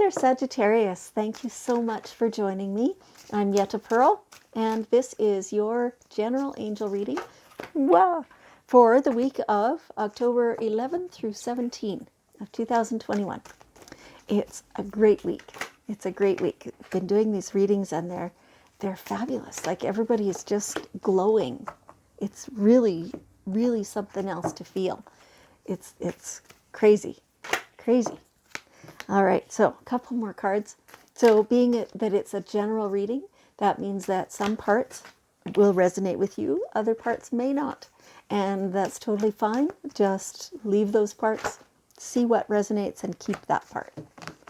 there, Sagittarius. Thank you so much for joining me. I'm Yetta Pearl, and this is your general angel reading for the week of October 11 through 17 of 2021. It's a great week. It's a great week. I've been doing these readings, and they're fabulous. Like, everybody is just glowing. It's really, really something else to feel. It's crazy. Crazy. All right, so a couple more cards. So being that it's a general reading, that means that some parts will resonate with you, other parts may not. And that's totally fine. Just leave those parts, see what resonates, and keep that part.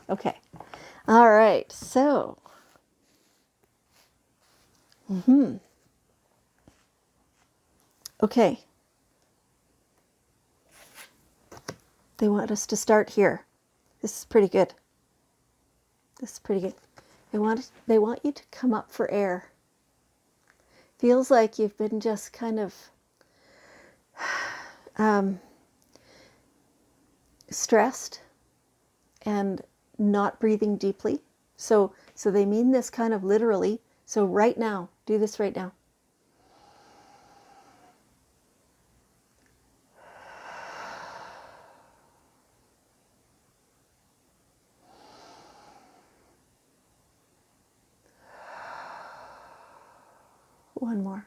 Okay. All right, so. Okay. They want us to start here. This is pretty good. This is pretty good. They want you to come up for air. Feels like you've been just kind of stressed and not breathing deeply. So they mean this kind of literally. So right now, do this right now. One more.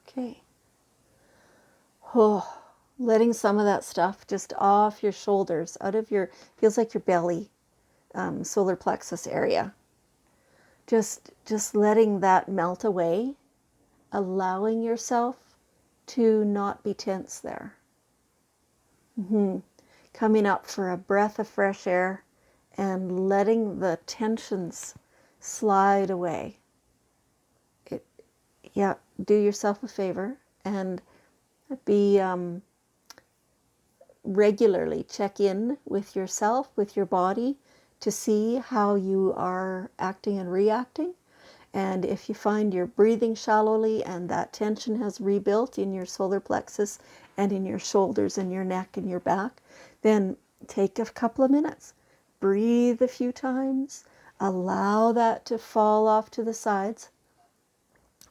Okay. Oh, letting some of that stuff just off your shoulders, out of your, feels like your belly, solar plexus area. Just letting that melt away, allowing yourself to not be tense there. Coming up for a breath of fresh air and letting the tensions slide away. Do yourself a favor and be regularly check in with yourself, with your body, to see how you are acting and reacting. And if you find you're breathing shallowly and that tension has rebuilt in your solar plexus and in your shoulders and your neck and your back, then take a couple of minutes. Breathe a few times. Allow that to fall off to the sides.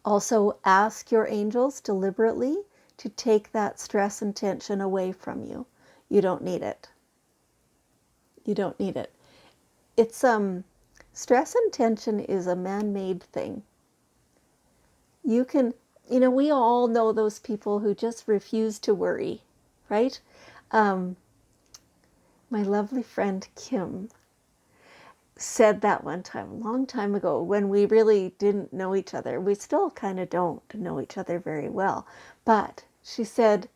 Also, ask your angels deliberately to take that stress and tension away from you. You don't need it. You don't need it. It's stress and tension is a man-made thing. You can, we all know those people who just refuse to worry, right? My lovely friend Kim said that one time, a long time ago, when we really didn't know each other. We still kind of don't know each other very well. But she said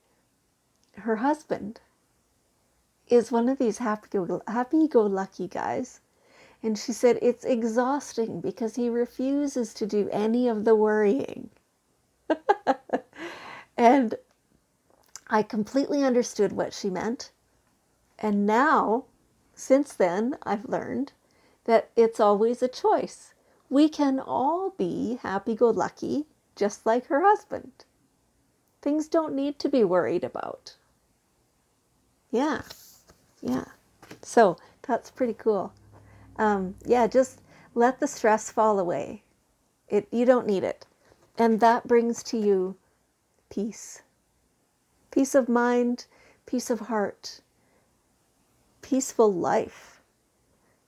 her husband is one of these happy-go-lucky guys. And she said it's exhausting because he refuses to do any of the worrying. And I completely understood what she meant. And now, since then, I've learned that it's always a choice. We can all be happy-go-lucky, just like her husband. Things don't need to be worried about. Yeah. So that's pretty cool. Just let the stress fall away. You don't need it. And that brings to you peace. Peace of mind, peace of heart, peaceful life.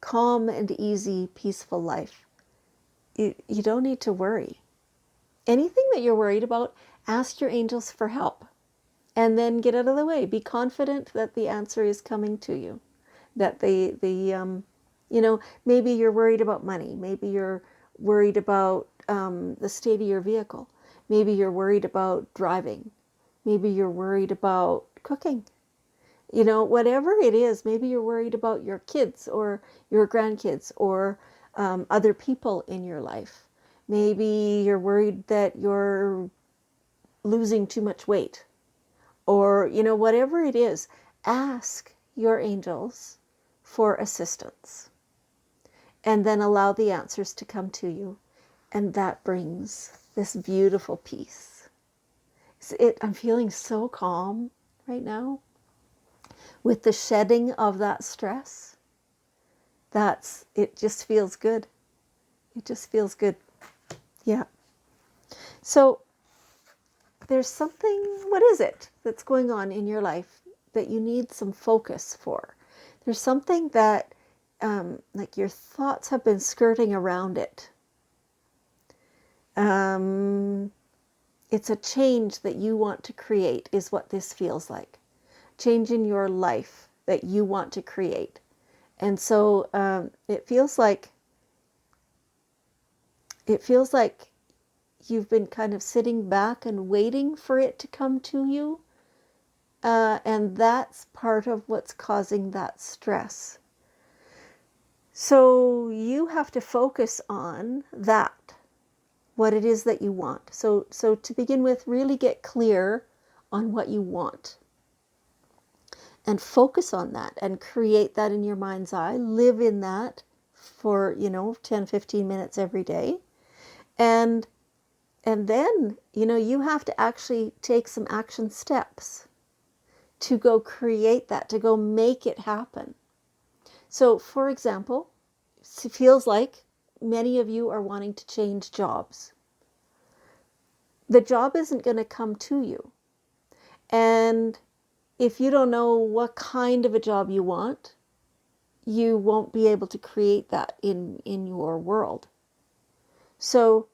Calm and easy, peaceful life. You don't need to worry. Anything that you're worried about, ask your angels for help. And then get out of the way. Be confident that the answer is coming to you. That maybe you're worried about money. Maybe you're worried about the state of your vehicle. Maybe you're worried about driving. Maybe you're worried about cooking. Whatever it is, maybe you're worried about your kids or your grandkids or other people in your life. Maybe you're worried that you're losing too much weight. Or, whatever it is, ask your angels for assistance. And then allow the answers to come to you. And that brings this beautiful peace. I'm feeling so calm right now with the shedding of that stress. It just feels good. It just feels good. Yeah. So there's something, what is it that's going on in your life that you need some focus for? There's something that, like your thoughts have been skirting around it. It's a change that you want to create is what this feels like. Change in your life that you want to create. And so it feels like you've been kind of sitting back and waiting for it to come to you. And that's part of what's causing that stress. So you have to focus on that, what it is that you want. So to begin with, really get clear on what you want. And focus on that and create that in your mind's eye. Live in that for, 10, 15 minutes every day. And then, you have to actually take some action steps to go create that, to go make it happen. So, for example, it feels like many of you are wanting to change jobs. The job isn't going to come to you. And if you don't know what kind of a job you want, you won't be able to create that in your world. So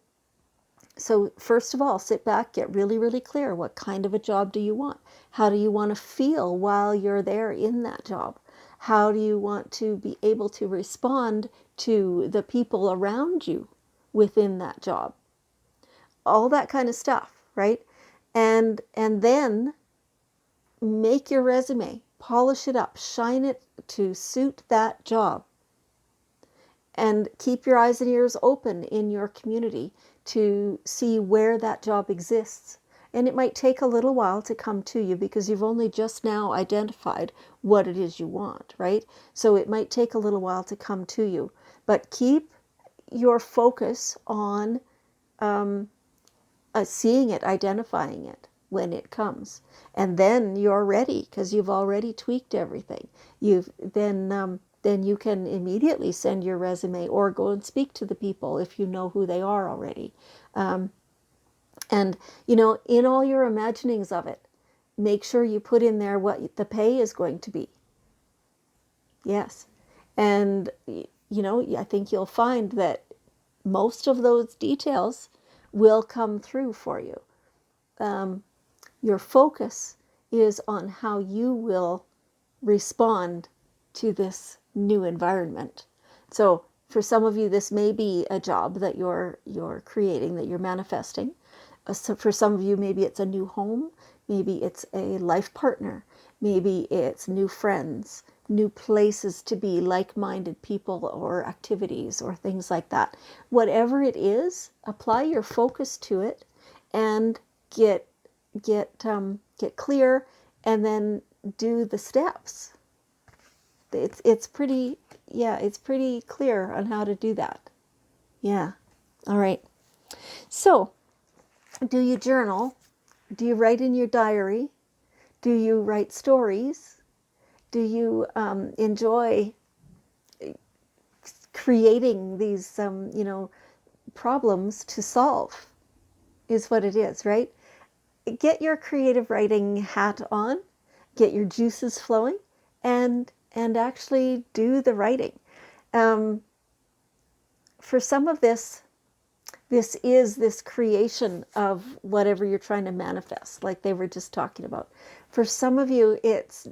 first of all, sit back, get really, really clear. What kind of a job do you want? How do you want to feel while you're there in that job? How do you want to be able to respond to the people around you within that job? All that kind of stuff, right? And then make your resume, polish it up, shine it to suit that job. And keep your eyes and ears open in your community to see where that job exists. And it might take a little while to come to you because you've only just now identified what it is you want, right? So it might take a little while to come to you. But keep your focus on seeing it, identifying it when it comes. And then you're ready because you've already tweaked everything. Then you can immediately send your resume or go and speak to the people if you know who they are already. And, in all your imaginings of it, make sure you put in there what the pay is going to be. Yes. And, I think you'll find that most of those details will come through for you. Your focus is on how you will respond to this new environment. So for some of you, this may be a job that you're creating, that you're manifesting. So for some of you, maybe it's a new home, maybe it's a life partner, maybe it's new friends, new places to be, like-minded people or activities or things like that. Whatever it is, apply your focus to it and get clear, and then do the steps. It's pretty clear on how to do that. Yeah. All right. So, do you journal? Do you write in your diary? Do you write stories? Do you enjoy creating these problems to solve? Is what it is, right? Get your creative writing hat on, get your juices flowing, and actually do the writing. For some of this is this creation of whatever you're trying to manifest, like they were just talking about. For some of you, it's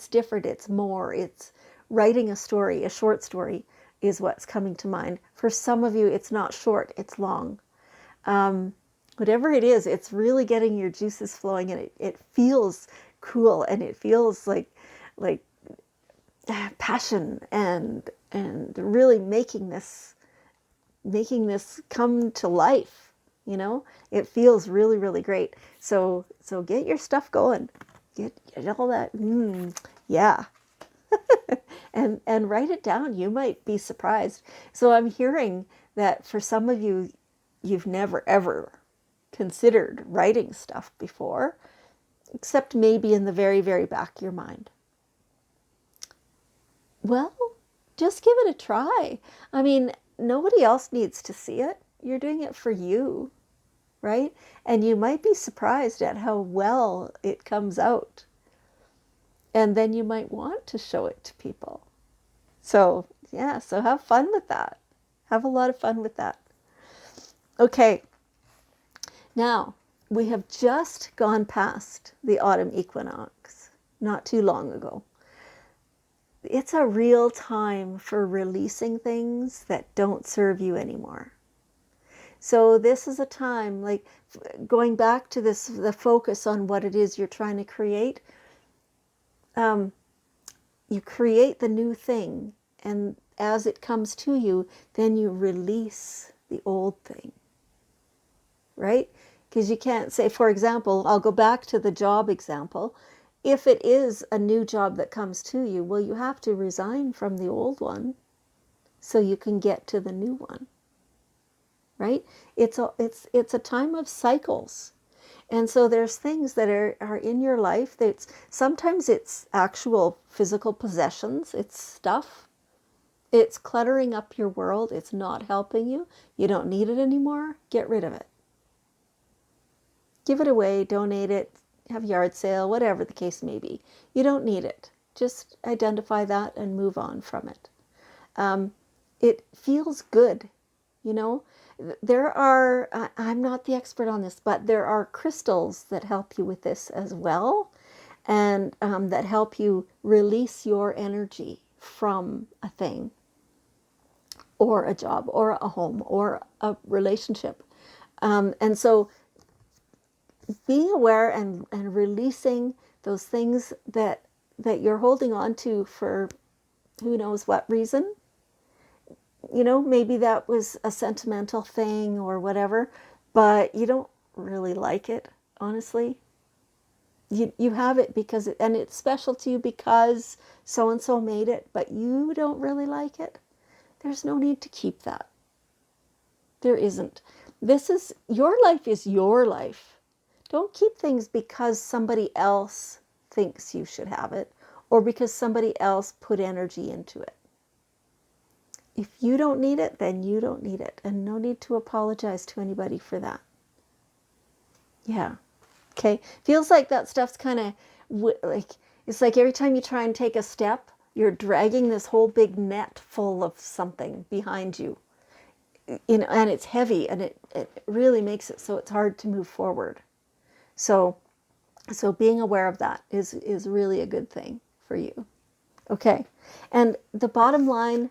different. It's more. It's writing a story, a short story is what's coming to mind. For some of you, it's not short, it's long. Whatever it is, it's really getting your juices flowing, and it feels cool, and it feels like passion and really making this come to life. It feels really, really great. So get your stuff going, get all that yeah. and write it down. You might be surprised. So I'm hearing that for some of you, you've never ever considered writing stuff before, except maybe in the very, very back of your mind. Well, just give it a try. I mean, nobody else needs to see it. You're doing it for you, right? And you might be surprised at how well it comes out. And then you might want to show it to people. So, yeah, so have fun with that. Have a lot of fun with that. Okay, now we have just gone past the autumn equinox, not too long ago. It's a real time for releasing things that don't serve you anymore. So this is a time, like going back to this, the focus on what it is you're trying to create. You create the new thing, and as it comes to you, then you release the old thing, right? Because you can't say, for example, I'll go back to the job example. If it is a new job that comes to you, well, you have to resign from the old one so you can get to the new one, right? It's a time of cycles. And so there's things that are in your life that sometimes it's actual physical possessions, it's stuff. It's cluttering up your world. It's not helping you. You don't need it anymore. Get rid of it. Give it away, donate it, have a yard sale, whatever the case may be. You don't need it. Just identify that and move on from it. It feels good, you know. There are, I'm not the expert on this, but there are crystals that help you with this as well, and that help you release your energy from a thing, or a job, or a home, or a relationship. And so being aware and releasing those things that you're holding on to for who knows what reason. You know, maybe that was a sentimental thing or whatever, but you don't really like it, honestly. You have it because and it's special to you because so-and-so made it, but you don't really like it. There's no need to keep that. There isn't. Your life is your life. Don't keep things because somebody else thinks you should have it, or because somebody else put energy into it. If you don't need it, then you don't need it. And no need to apologize to anybody for that. Yeah. Okay. Feels like that stuff's kind of like, it's like every time you try and take a step, you're dragging this whole big net full of something behind you. You know, and it's heavy, and it really makes it so it's hard to move forward. So being aware of that is really a good thing for you. Okay. And the bottom line,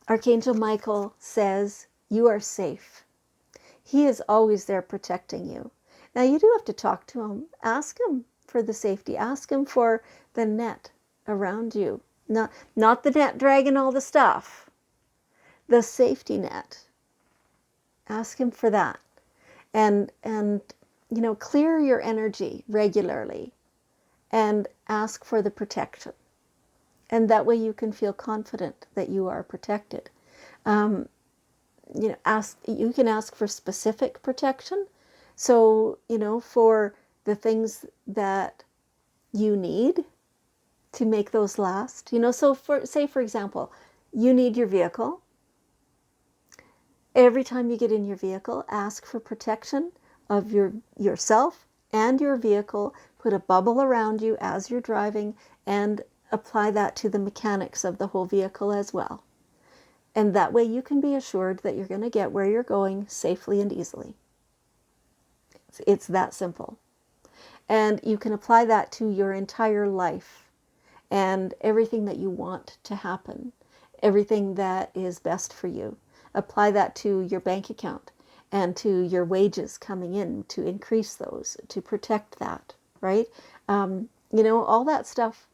Archangel Michael says, you are safe. He is always there protecting you. Now, you do have to talk to him. Ask him for the safety. Ask him for the net around you. Not the net dragging all the stuff. The safety net. Ask him for that. And you know, clear your energy regularly and ask for the protection. And that way you can feel confident that you are protected. You know, you can ask for specific protection. So, you know, for the things that you need to make those last. You know, so say for example, you need your vehicle. Every time you get in your vehicle, ask for protection of yourself and your vehicle. Put a bubble around you as you're driving, and apply that to the mechanics of the whole vehicle as well. And that way you can be assured that you're going to get where you're going safely and easily. It's that simple. And you can apply that to your entire life and everything that you want to happen, everything that is best for you. Apply that to your bank account and to your wages coming in, to increase those, to protect that, right? You know, all that stuff.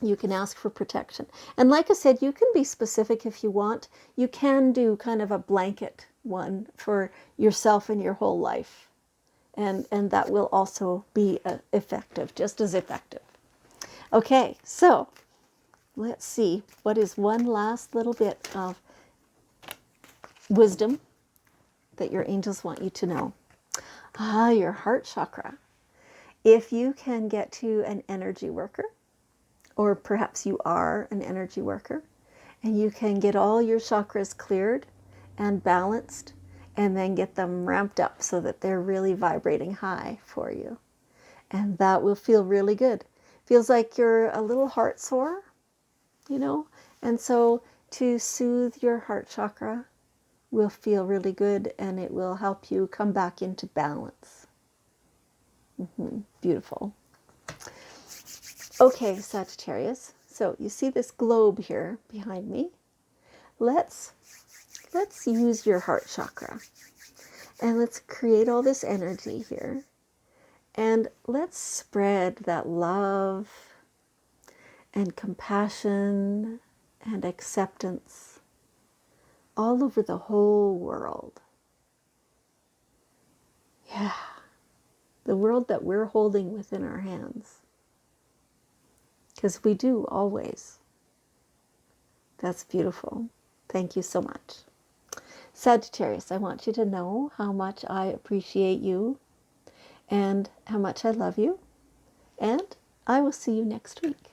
You can ask for protection. And like I said, you can be specific if you want. You can do kind of a blanket one for yourself and your whole life. And that will also be effective, just as effective. Okay, so let's see. What is one last little bit of wisdom that your angels want you to know? Your heart chakra. If you can get to an energy worker, or perhaps you are an energy worker, and you can get all your chakras cleared and balanced, and then get them ramped up so that they're really vibrating high for you. And that will feel really good. Feels like you're a little heart sore, you know? And so to soothe your heart chakra will feel really good, and it will help you come back into balance. Beautiful. Okay, Sagittarius. So you see this globe here behind me? Let's use your heart chakra. And let's create all this energy here. And let's spread that love and compassion and acceptance all over the whole world. Yeah, the world that we're holding within our hands. Because we do always. That's beautiful. Thank you so much. Sagittarius, I want you to know how much I appreciate you and how much I love you. And I will see you next week.